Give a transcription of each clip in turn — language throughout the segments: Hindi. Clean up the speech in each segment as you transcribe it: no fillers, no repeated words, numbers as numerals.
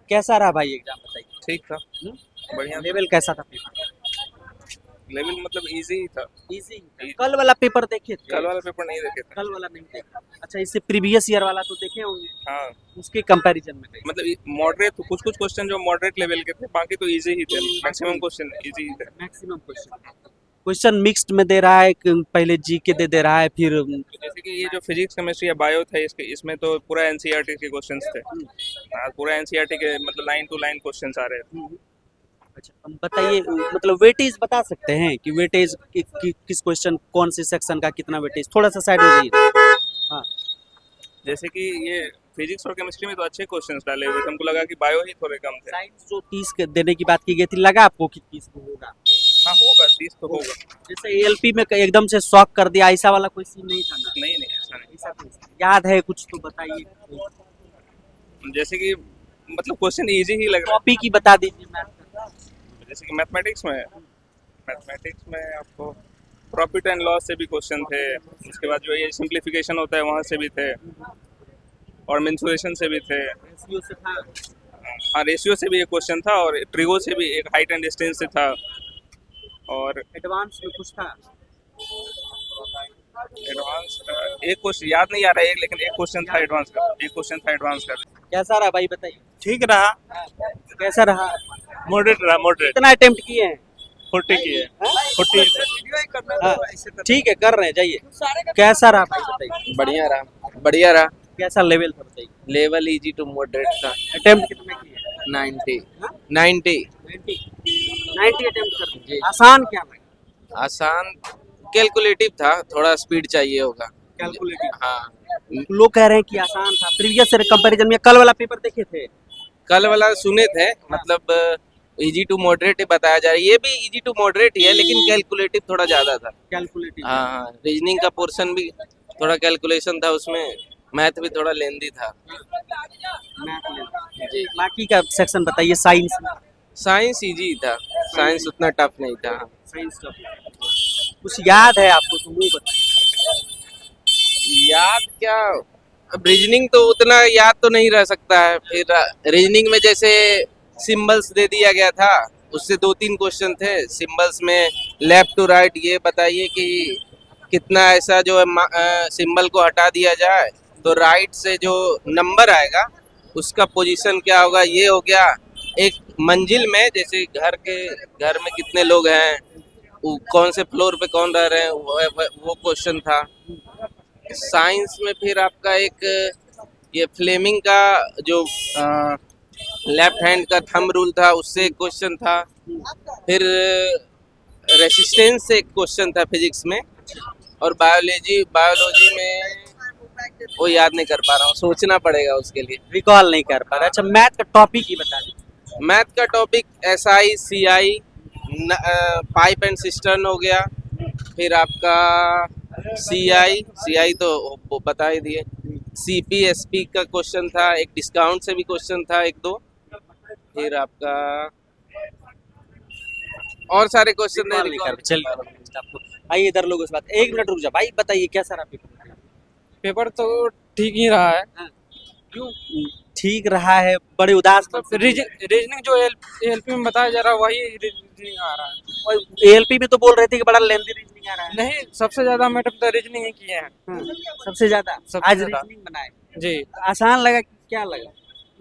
कैसा रहा भाई एग्जाम बताइए। ठीक था। बढ़िया। लेवल कैसा था पेपर? लेवल मतलब इजी ही था। इजी। कल वाला पेपर देखे थे? कल वाला पेपर नहीं देखे थे। कल वाला नहीं देखा। अच्छा, इससे प्रीवियस ईयर वाला तो देखे होंगे, हाँ, उसके कंपैरिजन में कैसा? मतलब मॉडरेट तो कुछ कुछ क्वेश्चन जो मॉडरेट लेवल के थे, बाकी तो इजी ही थे। मैक्सिमम क्वेश्चन इजी ही थे। मैक्सिमम क्वेश्चन मिक्स्ड में दे रहा है कि पहले जीके दे रहा है, फिर जैसे कि ये जो फिजिक्स केमिस्ट्री या बायो था, इसमें तो पूरा एनसीईआरटी के क्वेश्चंस थे। हाँ, पूरा एनसीईआरटी के मतलब लाइन टू लाइन क्वेश्चंस आ रहे थे। अच्छा हम बताइए, मतलब वेटेज बता सकते हैं कि वेटेज किस क्वेश्चन कौन से सेक्शन का कितना वेटेज? थोड़ा सा साइड हो जाइए। हाँ, जैसे कि ये फिजिक्स और केमिस्ट्री में तो अच्छे क्वेश्चंस डाले हुए थे, हमको लगा कि बायो ही थोड़े कम थे। साइंस जो 30 के देने की बात की गई थी, लगा आपको कि 30 को होगा? हाँ, होगा 30 तो होगा। जैसे एएलपी में एकदम से शॉक कर दिया, ऐसा वाला कोई सीन नहीं था ना? नहीं नहीं, ऐसा नहीं। ऐसा कुछ याद है कुछ तो बताइए। जैसे कि मतलब क्वेश्चन इजी ही लग रहा टॉपिक ही बता दीजिए मैथ का। है। जैसे कि मैथमेटिक्स में आपको प्रॉफिट एंड लॉस से भी क्वेश्चन थे। उसके बाद जो ये सिंप्लीफिकेशन होता है वहाँ से भी थे, और मेंसुरेशन से भी थे। रेशियो से था। हाँ, रेशियो से भी एक क्वेश्चन था, और ट्रिगो से भी एक हाइट एंड डिस्टेंस से था। और एडवांस में कुछ था? एडवांस का एक क्वेश्चन याद नहीं आ रहा है, लेकिन एक क्वेश्चन था एडवांस का। कैसा रहा भाई बताइए। ठीक रहा। कैसा रहा? मॉडरेट रहा, मॉडरेट। कितना अटेम्प्ट किए हैं? 40 की है। हाँ? 40। हाँ, ठीक है, कर रहे हैं, जाइए। कैसा रहा भाई बताइए। बढ़िया रहा। कैसा लेवल था बताइए। लेवल इजी टू मॉडरेट था। अटेम्प्ट कितने किए? 90 हाँ? 90 90 अटेम्प्ट कर जी। आसान क्या लगा? आसान कैलकुलेटिव था, थोड़ा स्पीड चाहिए होगा। कैलकुलेटिव। हाँ, लोग कह रहे हैं कि आसान था प्रीवियस से कंपैरिजन में। कल वाला पेपर देखे थे? कल वाला सुने थे, मतलब इजी टू मॉडरेट ही बताया जा रहा है। ये भी इजी टू मॉडरेट ही है, लेकिन कैलकुलेटिव थोड़ा ज्यादा था। कैलकुलेटिव। हाँ हाँ, रीजनिंग का पोर्शन भी थोड़ा कैलकुलेशन था उसमें। मैथ भी थोड़ा लेंदी था। जी। बाकी का सेक्शन बताइए। साइंस। साइंस इजी था, साइंस उतना टफ नहीं था। साइंस कुछ याद है आपको तो वो बताइए। याद क्या, अब रीजनिंग तो उतना याद तो नहीं रह सकता है। फिर रीजनिंग में जैसे सिंबल्स दे दिया गया था, उससे 2-3 क्वेश्चन थे। सिंबल्स में लेफ्ट टू राइट ये बताइए कि कितना ऐसा जो है सिंबल को हटा दिया जाए तो राइट से जो नंबर आएगा उसका पोजीशन क्या होगा, ये हो गया। एक मंजिल में जैसे घर में कितने लोग हैं, कौन से फ्लोर पे कौन रह रहे हैं, वो क्वेश्चन था। साइंस में फिर आपका एक ये फ्लेमिंग का जो लेफ्ट हैंड का थंब रूल था, उससे एक क्वेश्चन था। फिर रेसिस्टेंस से एक क्वेश्चन था फिजिक्स में। और बायोलॉजी में वो याद नहीं कर पा रहा हूँ, सोचना पड़ेगा उसके लिए। रिकॉल नहीं कर पा रहे। अच्छा, मैथ का टॉपिक ही बता दीजिए। मैथ का topic SI CI pipe and cistern हो गया। फिर आपका CI तो वो बता ही दिए। CP SP का क्वेश्चन था, एक डिस्काउंट से भी क्वेश्चन था 1-2। फिर आपका और सारे क्वेश्चन रिकॉल नहीं कर। चलिए आपको आइए इधर लोगों से बात। 1 मिनट रुक जा भाई, बताइए कैसा रहा पेपर? पेपर तो ठीक ही रहा है। क्यों ठीक रहा है? बड़े उदास तो रीजनिंग जो एलपी में बताया जा रहा है वही रीजनिंग आ रहा है। एएलपी में तो बोल रहे थे कि बड़ा लेंथी रीजनिंग आ रहा है। नहीं, सबसे ज्यादा मैडम तो रीजनिंग ही किए हैं। सबसे ज्यादा सबसे आज ज्यादा। रीजनिंग बनाए। जी आसान लगा कि क्या लगा?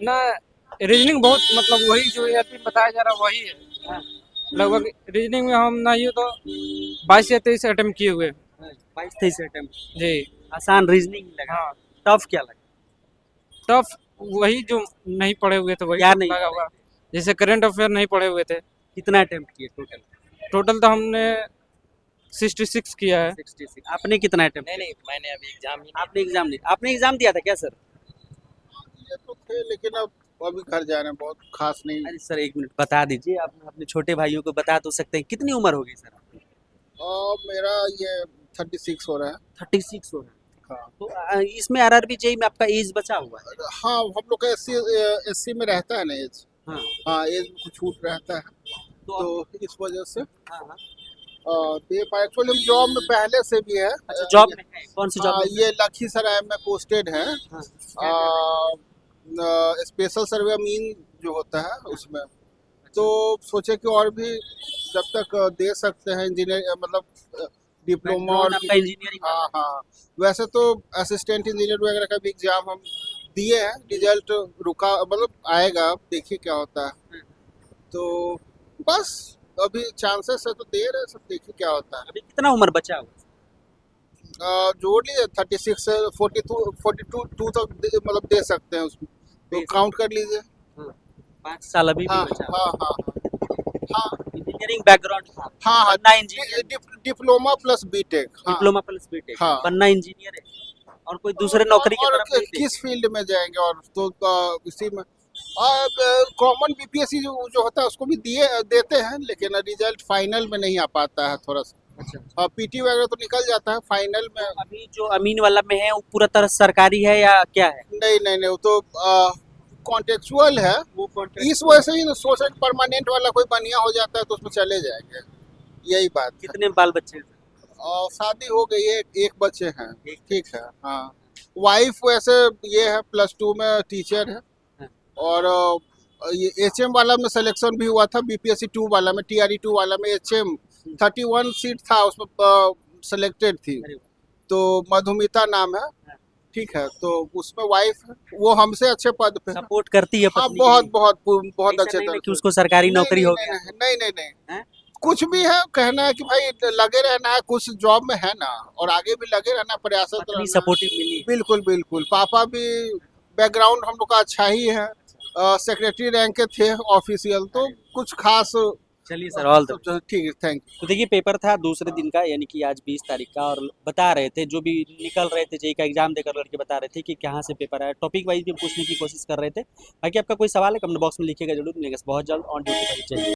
ना, रीजनिंग बहुत मतलब वही जो एलपी में बताया जा रहा है वही है। लगभग रीजनिंग में हम नहीं हो तो 22 या 23 अटेम्प्ट किए हुए। 22-23 अटेम्प्ट। जी आसान रीजनिंग लगा। हाँ। टफ क्या लगा? टफ वही जो नहीं पढ़े हुए थे वही क्या टफ नहीं लगा होगा। जैसे करंट अफेयर नहीं पढ़े हुए थे। कितना अटेम्प्ट किए टोटल? टोटल तो हमने 66 किया है। 66। आपने कितना अटेम्प्ट? नहीं, मैंने अभी आपने एग्जाम दिया था क्या सर? ये तो थे, लेकिन अब अभी घर जा रहे हैं, बहुत खास नहीं। अरे सर 1 मिनट बता दीजिए। आप अपने छोटे भाइयों को बता तो सकते हैं। कितनी उम्र होगी सर आपकी? और मेरा ये 36 हो रहा है। 36 हो रहा है। हाँ। तो इसमें आरआरबी जेई में आपका एज बचा हुआ है? हाँ, हम लोग का एससी में रहता है ना एज। हाँ। हाँ, एज में कुछ छूट रहता है, तो इस वजह से हाँ, हाँ। तो ये एक्चुअली हम जॉब में पहले से भी है। अच्छा, जॉब में है? कौन सी जॉब हाँ, में? ये लखीसराय में पोस्टेड है। हाँ। स्पेशल सर्वे मीन जो होता है उसमें, तो सोचे कि और भी जब तक दे सकते हैं इंजीनियर, मतलब डिप्लोमा और आपका इंजीनियरिंग हाँ हाँ। वैसे तो असिस्टेंट इंजीनियर वगैरह का भी एग्जाम हम दिए हैं, रिजल्ट रुका, मतलब आएगा, अब देखिए क्या होता है। तो बस अभी चांसेस है तो दे रहे हैं, सब देखिए क्या होता है। अभी कितना उम्र बचा हुआ? जोड़ लीजिए 36 से 42 तक मतलब दे सकते हैं उसमें, तो दे काउंट कर लीजिए। 5 साल अभी भी हाँ बचा। हाँ हाँ हाँ इंजीनियरिंग बैकग्राउंड था, हाँ हाँ, बनना इंजीनियर, डिप्लोमा प्लस बीटेक। हाँ डिप्लोमा प्लस बीटेक, हाँ। बनना इंजीनियर है और कोई दूसरे नौकरी की और तरफ नहीं किस फील्ड में जाएंगे, और तो इसी में कॉमन बीपीएससी जो होता है उसको भी देते हैं, लेकिन रिजल्ट फाइनल में नहीं आ पाता है थोड़ा सा। अच्छा। पीटी वगैरह तो निकल जाता है फाइनल में। अभी जो अमीन वाला में है वो पूरा तरह सरकारी है या क्या है? नहीं नहीं नहीं, वो तो कॉन्टेक्चुअल है, वो इस वजह से ही सोच रहे परमानेंट वाला कोई बढ़िया हो जाता है तो उसमें चले जाएंगे, यही बात है। कितने बाल बच्चे हैं? और शादी हो गई है, एक बच्चे हैं, ठीक है। हाँ, वाइफ वैसे ये है +2 में टीचर है, हाँ। और ये एचएम वाला में सिलेक्शन भी हुआ था, बीपीएससी 2 वाला में, टीआरई 2 वाला में एचएम 31 सीट था उसमें सेलेक्टेड थी, अरे वाह। तो मधुमिता नाम है, ठीक है। तो उसमें वाइफ है, वो हमसे अच्छे पद पे है। सपोर्ट करती है हाँ, पत्नी बहुत के लिए? बहुत बहुत ऐसा अच्छे नहीं है तरह कि से। उसको सरकारी नहीं, नौकरी नहीं, हो नहीं, गया? नहीं नहीं नहीं हैं? नहीं, कुछ भी है, कहना है कि भाई लगे रहना है, कुछ जॉब में है ना, और आगे भी लगे रहना, प्रयासरत पत्नी रहना। सपोर्टिव मिली? बिल्कुल बिल्कुल, पापा भी बैकग्राउंड हम लोग का अच्छा ही है, सेक्रेटरी रैंक के थे ऑफिशियल, तो कुछ खास चलिए सर, ऑल द ठीक है, थैंक यू। तो देखिए पेपर था दूसरे दिन का, यानी कि आज 20 तारीख का, और बता रहे थे जो भी निकल रहे थे, जेई का एग्जाम देकर लड़के बता रहे थे कि कहाँ से पेपर आया, टॉपिक वाइज भी पूछने की कोशिश कर रहे थे। बाकी आपका कोई सवाल है कमेंट बॉक्स में लिखिएगा जरूर, मिलेगा बहुत जल्द ऑन ड्यूटी पर। चलिए।